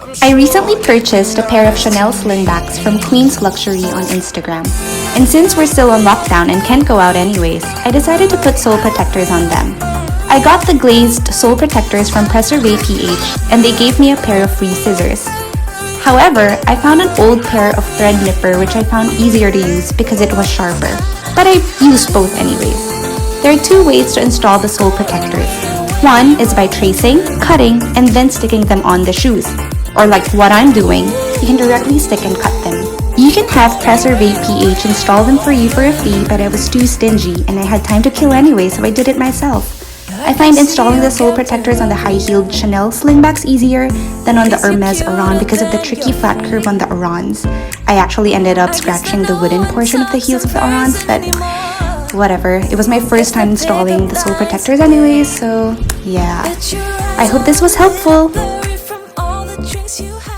I recently purchased a pair of Chanel Slingbacks from Queen's Luxury on Instagram. And since we're still on lockdown and can't go out anyways, I decided to put sole protectors on them. I got the glazed sole protectors from Preservee PH and they gave me a pair of free scissors. However, I found an old pair of thread nipper which I found easier to use because it was sharper. But I used both anyways. There are two ways to install the sole protectors. One is by tracing, cutting, and then sticking them on the shoes. Or like what I'm doing, you can directly stick and cut them. You can have Preservee PH install them for you for a fee, but I was too stingy and I had time to kill anyway, so I did it myself. I find installing the sole protectors on the high-heeled Chanel Slingbacks easier than on the Hermes Aran because of the tricky flat curve on the Arans. I actually ended up scratching the wooden portion of the heels of the Arans, but whatever. It was my first time installing the sole protectors anyways, so yeah. I hope this was helpful. Drinks you had.